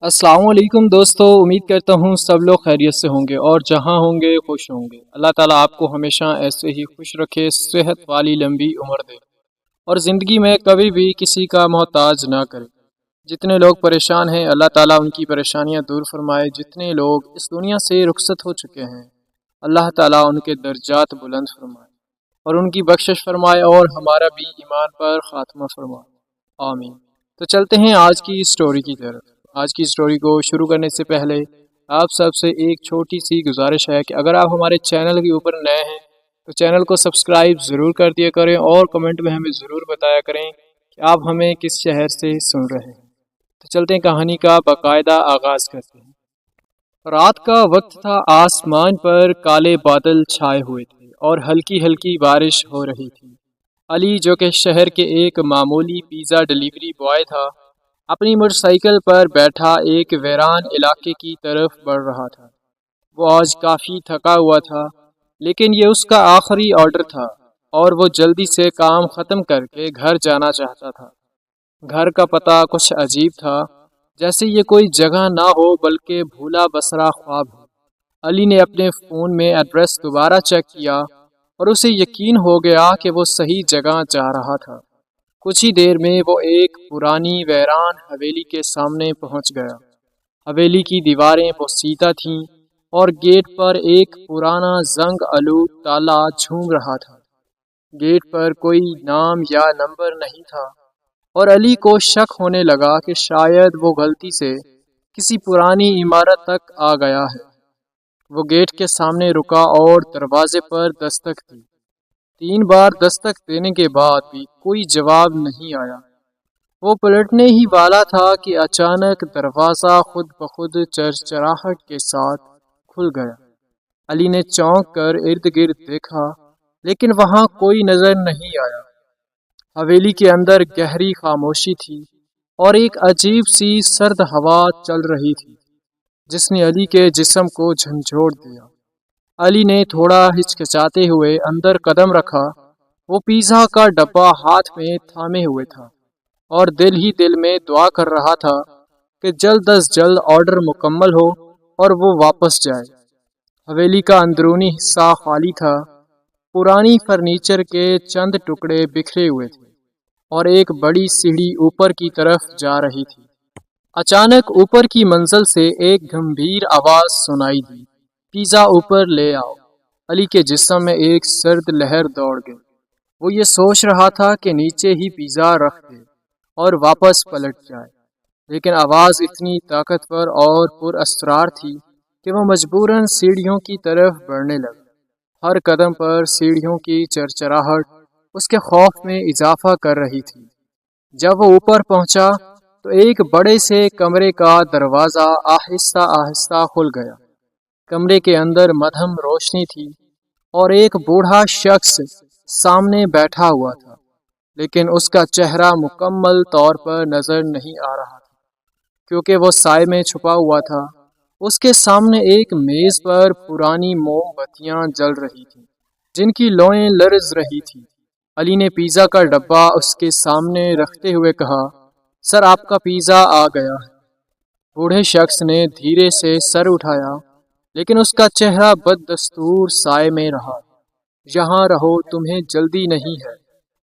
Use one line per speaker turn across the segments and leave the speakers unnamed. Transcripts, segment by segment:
السلام علیکم دوستو، امید کرتا ہوں سب لوگ خیریت سے ہوں گے اور جہاں ہوں گے خوش ہوں گے۔ اللہ تعالیٰ آپ کو ہمیشہ ایسے ہی خوش رکھے، صحت والی لمبی عمر دے اور زندگی میں کبھی بھی کسی کا محتاج نہ کرے۔ جتنے لوگ پریشان ہیں اللہ تعالیٰ ان کی پریشانیاں دور فرمائے۔ جتنے لوگ اس دنیا سے رخصت ہو چکے ہیں اللہ تعالیٰ ان کے درجات بلند فرمائے اور ان کی بخشش فرمائے اور ہمارا بھی ایمان پر خاتمہ فرمائے، آمین۔ تو چلتے ہیں آج کی سٹوری کی طرف۔ آج کی سٹوری کو شروع کرنے سے پہلے آپ سب سے ایک چھوٹی سی گزارش ہے کہ اگر آپ ہمارے چینل کے اوپر نئے ہیں تو چینل کو سبسکرائب ضرور کر دیا کریں اور کمنٹ میں ہمیں ضرور بتایا کریں کہ آپ ہمیں کس شہر سے سن رہے ہیں۔ تو چلتے ہیں کہانی کا باقاعدہ آغاز کرتے ہیں۔ رات کا وقت تھا، آسمان پر کالے بادل چھائے ہوئے تھے اور ہلکی ہلکی بارش ہو رہی تھی۔ علی جو کہ شہر کے ایک معمولی پیزا ڈیلیوری بوائے تھا، اپنی موٹر سائیکل پر بیٹھا ایک ویران علاقے کی طرف بڑھ رہا تھا۔ وہ آج کافی تھکا ہوا تھا، لیکن یہ اس کا آخری آرڈر تھا اور وہ جلدی سے کام ختم کر کے گھر جانا چاہتا تھا۔ گھر کا پتہ کچھ عجیب تھا، جیسے یہ کوئی جگہ نہ ہو بلکہ بھولا بسرا خواب ہو۔ علی نے اپنے فون میں ایڈریس دوبارہ چیک کیا اور اسے یقین ہو گیا کہ وہ صحیح جگہ جا رہا تھا۔ کچھ ہی دیر میں وہ ایک پرانی ویران حویلی کے سامنے پہنچ گیا۔ حویلی کی دیواریں بوسیدہ تھیں اور گیٹ پر ایک پرانا زنگ آلود تالا جھوم رہا تھا۔ گیٹ پر کوئی نام یا نمبر نہیں تھا اور علی کو شک ہونے لگا کہ شاید وہ غلطی سے کسی پرانی عمارت تک آ گیا ہے۔ وہ گیٹ کے سامنے رکا اور دروازے پر دستک دی۔ 3 بار دستک دینے کے بعد بھی کوئی جواب نہیں آیا۔ وہ پلٹنے ہی والا تھا کہ اچانک دروازہ خود بخود چرچراہٹ کے ساتھ کھل گیا۔ علی نے چونک کر ارد گرد دیکھا، لیکن وہاں کوئی نظر نہیں آیا۔ حویلی کے اندر گہری خاموشی تھی اور ایک عجیب سی سرد ہوا چل رہی تھی جس نے علی کے جسم کو جھنجھوڑ دیا۔ علی نے تھوڑا ہچکچاتے ہوئے اندر قدم رکھا۔ وہ پیزا کا ڈبہ ہاتھ میں تھامے ہوئے تھا اور دل ہی دل میں دعا کر رہا تھا کہ جلد از جلد آرڈر مکمل ہو اور وہ واپس جائے۔ حویلی کا اندرونی حصہ خالی تھا، پرانی فرنیچر کے چند ٹکڑے بکھرے ہوئے تھے اور ایک بڑی سیڑھی اوپر کی طرف جا رہی تھی۔ اچانک اوپر کی منزل سے ایک گمبھیر آواز سنائی دی، پیزا اوپر لے آؤ۔ علی کے جسم میں ایک سرد لہر دوڑ گئی۔ وہ یہ سوچ رہا تھا کہ نیچے ہی پیزا رکھ دے اور واپس پلٹ جائے، لیکن آواز اتنی طاقتور اور پر اسرار تھی کہ وہ مجبوراً سیڑھیوں کی طرف بڑھنے لگا۔ ہر قدم پر سیڑھیوں کی چرچراہٹ اس کے خوف میں اضافہ کر رہی تھی۔ جب وہ اوپر پہنچا تو ایک بڑے سے کمرے کا دروازہ آہستہ آہستہ کھل گیا۔ کمرے کے اندر مدھم روشنی تھی اور ایک بوڑھا شخص سامنے بیٹھا ہوا تھا، لیکن اس کا چہرہ مکمل طور پر نظر نہیں آ رہا تھا کیونکہ وہ سائے میں چھپا ہوا تھا۔ اس کے سامنے ایک میز پر پرانی موم بتیاں جل رہی تھیں جن کی لوئیں لرز رہی تھیں۔ علی نے پیزا کا ڈبہ اس کے سامنے رکھتے ہوئے کہا، سر آپ کا پیزا آ گیا ہے۔ بوڑھے شخص نے دھیرے سے سر اٹھایا، لیکن اس کا چہرہ بددستور سائے میں رہا۔ یہاں رہو، تمہیں جلدی نہیں ہے،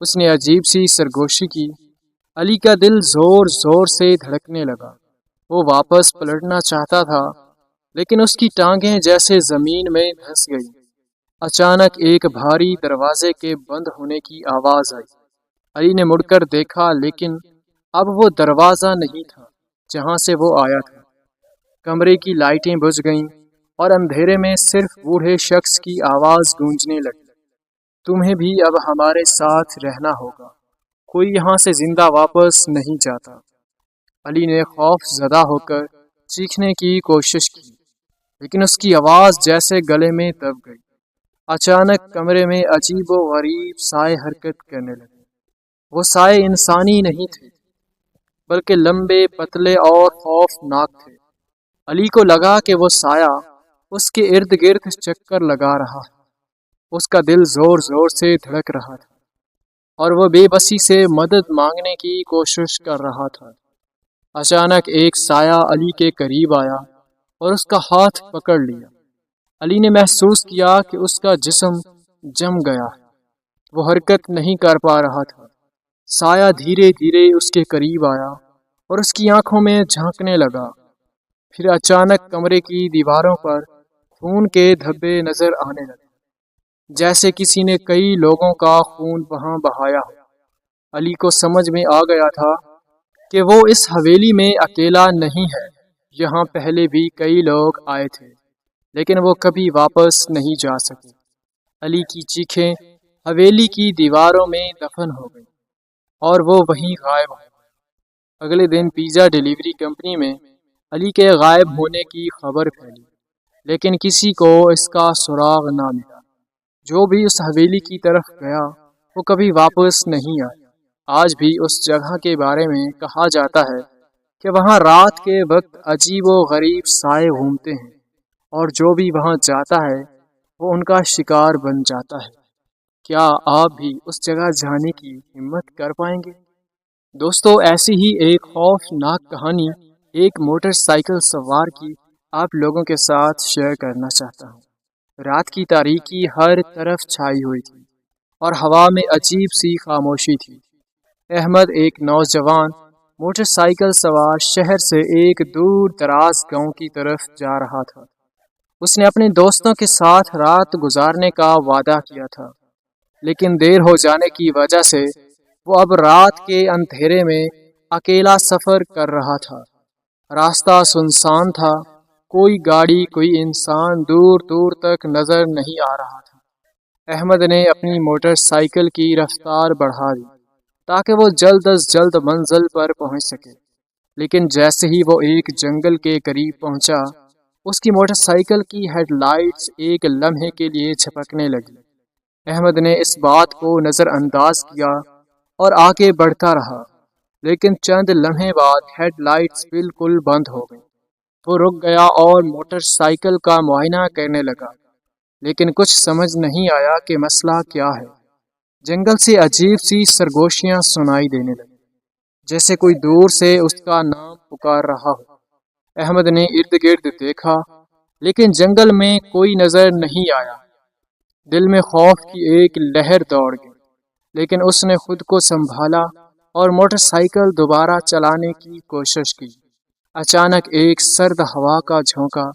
اس نے عجیب سی سرگوشی کی۔ علی کا دل زور زور سے دھڑکنے لگا۔ وہ واپس پلٹنا چاہتا تھا، لیکن اس کی ٹانگیں جیسے زمین میں دھنس گئیں۔ اچانک ایک بھاری دروازے کے بند ہونے کی آواز آئی۔ علی نے مڑ کر دیکھا، لیکن اب وہ دروازہ نہیں تھا جہاں سے وہ آیا تھا۔ کمرے کی لائٹیں بجھ گئیں اور اندھیرے میں صرف بوڑھے شخص کی آواز گونجنے لگی، تمہیں بھی اب ہمارے ساتھ رہنا ہوگا، کوئی یہاں سے زندہ واپس نہیں جاتا۔ علی نے خوف زدہ ہو کر چیخنے کی کوشش کی، لیکن اس کی آواز جیسے گلے میں دب گئی۔ اچانک کمرے میں عجیب و غریب سائے حرکت کرنے لگے۔ وہ سائے انسانی نہیں تھے، بلکہ لمبے، پتلے اور خوفناک تھے۔ علی کو لگا کہ وہ سایہ اس کے ارد گرد چکر لگا رہا ہے۔ اس کا دل زور زور سے دھڑک رہا تھا اور وہ بے بسی سے مدد مانگنے کی کوشش کر رہا تھا۔ اچانک ایک سایہ علی کے قریب آیا اور اس کا ہاتھ پکڑ لیا۔ علی نے محسوس کیا کہ اس کا جسم جم گیا ہے، وہ حرکت نہیں کر پا رہا تھا۔ سایہ دھیرے دھیرے اس کے قریب آیا اور اس کی آنکھوں میں جھانکنے لگا۔ پھر اچانک کمرے کی دیواروں پر خون کے دھبے نظر آنے لگے، جیسے کسی نے کئی لوگوں کا خون وہاں بہایا ہو۔ علی کو سمجھ میں آ گیا تھا کہ وہ اس حویلی میں اکیلا نہیں ہے۔ یہاں پہلے بھی کئی لوگ آئے تھے، لیکن وہ کبھی واپس نہیں جا سکے۔ علی کی چیخیں حویلی کی دیواروں میں دفن ہو گئی اور وہ وہیں غائب ہو گئے۔ اگلے دن پیزا ڈیلیوری کمپنی میں علی کے غائب ہونے کی خبر پھیلی، لیکن کسی کو اس کا سراغ نہ ملا۔ جو بھی اس حویلی کی طرف گیا وہ کبھی واپس نہیں آیا۔ آج بھی اس جگہ کے بارے میں کہا جاتا ہے کہ وہاں رات کے وقت عجیب و غریب سائے گھومتے ہیں، اور جو بھی وہاں جاتا ہے وہ ان کا شکار بن جاتا ہے۔ کیا آپ بھی اس جگہ جانے کی ہمت کر پائیں گے؟ دوستو، ایسی ہی ایک خوفناک کہانی ایک موٹر سائیکل سوار کی آپ لوگوں کے ساتھ شیئر کرنا چاہتا ہوں۔ رات کی تاریکی ہر طرف چھائی ہوئی تھی اور ہوا میں عجیب سی خاموشی تھی۔ احمد، ایک نوجوان موٹر سائیکل سوار، شہر سے ایک دور دراز گاؤں کی طرف جا رہا تھا۔ اس نے اپنے دوستوں کے ساتھ رات گزارنے کا وعدہ کیا تھا، لیکن دیر ہو جانے کی وجہ سے وہ اب رات کے اندھیرے میں اکیلا سفر کر رہا تھا۔ راستہ سنسان تھا، کوئی گاڑی، کوئی انسان دور دور تک نظر نہیں آ رہا تھا۔ احمد نے اپنی موٹر سائیکل کی رفتار بڑھا دی تاکہ وہ جلد از جلد منزل پر پہنچ سکے، لیکن جیسے ہی وہ ایک جنگل کے قریب پہنچا، اس کی موٹر سائیکل کی ہیڈ لائٹس ایک لمحے کے لیے جھپکنے لگی۔ احمد نے اس بات کو نظر انداز کیا اور آگے بڑھتا رہا، لیکن چند لمحے بعد ہیڈ لائٹس بالکل بند ہو گئیں۔ وہ رک گیا اور موٹر سائیکل کا معائنہ کرنے لگا، لیکن کچھ سمجھ نہیں آیا کہ مسئلہ کیا ہے۔ جنگل سے عجیب سی سرگوشیاں سنائی دینے لگی، جیسے کوئی دور سے اس کا نام پکار رہا ہو۔ احمد نے ارد گرد دیکھا، لیکن جنگل میں کوئی نظر نہیں آیا۔ دل میں خوف کی ایک لہر دوڑ گئی، لیکن اس نے خود کو سنبھالا اور موٹر سائیکل دوبارہ چلانے کی کوشش کی۔ اچانک ایک سرد ہوا کا جھونکا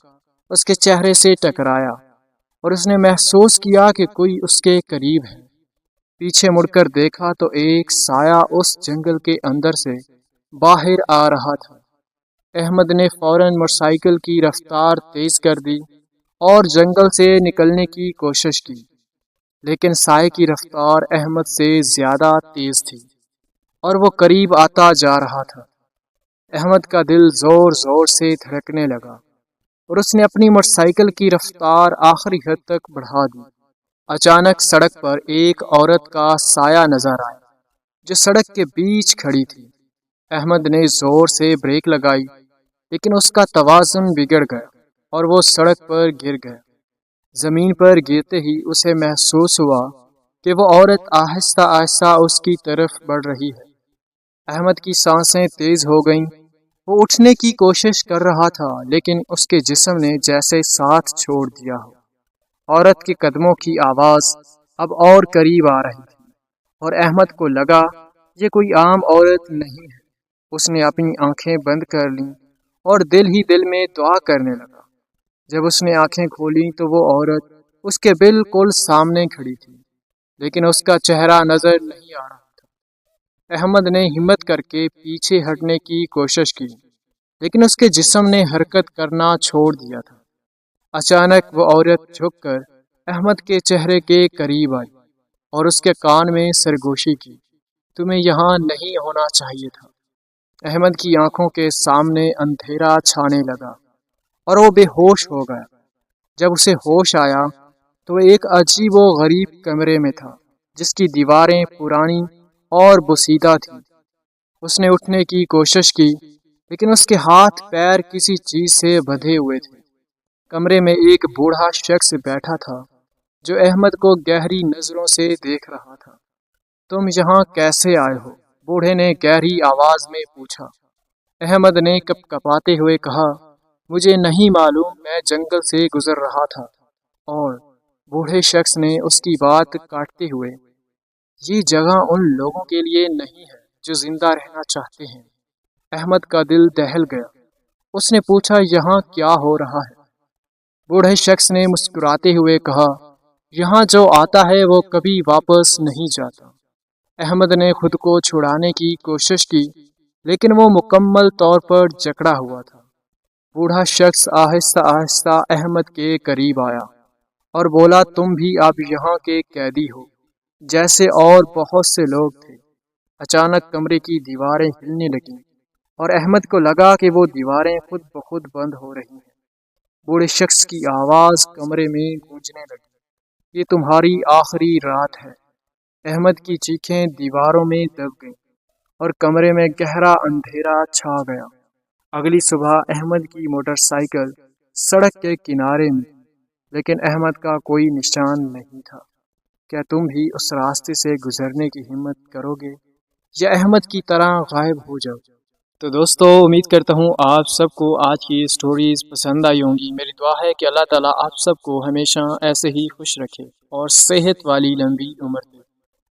اس کے چہرے سے ٹکرایا اور اس نے محسوس کیا کہ کوئی اس کے قریب ہے۔ پیچھے مڑ کر دیکھا تو ایک سایہ اس جنگل کے اندر سے باہر آ رہا تھا۔ احمد نے فوراً موٹر سائیکل کی رفتار تیز کر دی اور جنگل سے نکلنے کی کوشش کی، لیکن سائے کی رفتار احمد سے زیادہ تیز تھی اور وہ قریب آتا جا رہا تھا۔ احمد کا دل زور زور سے دھڑکنے لگا اور اس نے اپنی موٹر سائیکل کی رفتار آخری حد تک بڑھا دی۔ اچانک سڑک پر ایک عورت کا سایہ نظر آیا جو سڑک کے بیچ کھڑی تھی۔ احمد نے زور سے بریک لگائی، لیکن اس کا توازن بگڑ گیا اور وہ سڑک پر گر گیا۔ زمین پر گرتے ہی اسے محسوس ہوا کہ وہ عورت آہستہ آہستہ اس کی طرف بڑھ رہی ہے۔ احمد کی سانسیں تیز ہو گئیں، وہ اٹھنے کی کوشش کر رہا تھا، لیکن اس کے جسم نے جیسے ساتھ چھوڑ دیا ہو۔ عورت کے قدموں کی آواز اب اور قریب آ رہی تھی اور احمد کو لگا یہ کوئی عام عورت نہیں ہے۔ اس نے اپنی آنکھیں بند کر لیں اور دل ہی دل میں دعا کرنے لگا۔ جب اس نے آنکھیں کھولیں تو وہ عورت اس کے بالکل سامنے کھڑی تھی، لیکن اس کا چہرہ نظر نہیں آ رہا تھا۔ احمد نے ہمت کر کے پیچھے ہٹنے کی کوشش کی، لیکن اس کے جسم نے حرکت کرنا چھوڑ دیا تھا۔ اچانک وہ عورت جھک کر احمد کے چہرے کے قریب آئی اور اس کے کان میں سرگوشی کی، تمہیں یہاں نہیں ہونا چاہیے تھا۔ احمد کی آنکھوں کے سامنے اندھیرا چھانے لگا اور وہ بے ہوش ہو گیا۔ جب اسے ہوش آیا تو وہ ایک عجیب و غریب کمرے میں تھا جس کی دیواریں پرانی اور بوسیدہ تھیں۔ اس نے اٹھنے کی کوشش کی، لیکن اس کے ہاتھ پیر کسی چیز سے بندھے ہوئے تھے۔ کمرے میں ایک بوڑھا شخص بیٹھا تھا جو احمد کو گہری نظروں سے دیکھ رہا تھا۔ تم یہاں کیسے آئے ہو؟ بوڑھے نے گہری آواز میں پوچھا۔ احمد نے کپ کپاتے ہوئے کہا، مجھے نہیں معلوم، میں جنگل سے گزر رہا تھا۔ اور بوڑھے شخص نے اس کی بات کاٹتے ہوئے، یہ جگہ ان لوگوں کے لیے نہیں ہے جو زندہ رہنا چاہتے ہیں۔ احمد کا دل دہل گیا۔ اس نے پوچھا، یہاں کیا ہو رہا ہے؟ بوڑھے شخص نے مسکراتے ہوئے کہا، یہاں جو آتا ہے وہ کبھی واپس نہیں جاتا۔ احمد نے خود کو چھڑانے کی کوشش کی، لیکن وہ مکمل طور پر جکڑا ہوا تھا۔ بوڑھا شخص آہستہ آہستہ احمد کے قریب آیا اور بولا، تم بھی اب یہاں کے قیدی ہو، جیسے اور بہت سے لوگ تھے۔ اچانک کمرے کی دیواریں ہلنے لگیں اور احمد کو لگا کہ وہ دیواریں خود بخود بند ہو رہی ہیں۔ بوڑھے شخص کی آواز کمرے میں گونجنے لگی، یہ تمہاری آخری رات ہے۔ احمد کی چیخیں دیواروں میں دب گئیں اور کمرے میں گہرا اندھیرا چھا گیا۔ اگلی صبح احمد کی موٹر سائیکل سڑک کے کنارے میں، لیکن احمد کا کوئی نشان نہیں تھا۔ کیا تم بھی اس راستے سے گزرنے کی ہمت کرو گے یا احمد کی طرح غائب ہو جاؤ؟ تو دوستو، امید کرتا ہوں آپ سب کو آج کی سٹوریز پسند آئی ہوں گی۔ میری دعا ہے کہ اللہ تعالیٰ آپ سب کو ہمیشہ ایسے ہی خوش رکھے اور صحت والی لمبی عمر دے۔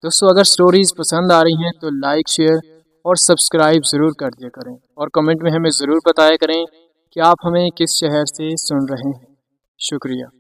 دوستو، اگر سٹوریز پسند آ رہی ہیں تو لائک، شیئر اور سبسکرائب ضرور کر دیا کریں، اور کمنٹ میں ہمیں ضرور بتایا کریں کہ آپ ہمیں کس شہر سے سن رہے ہیں۔ شکریہ۔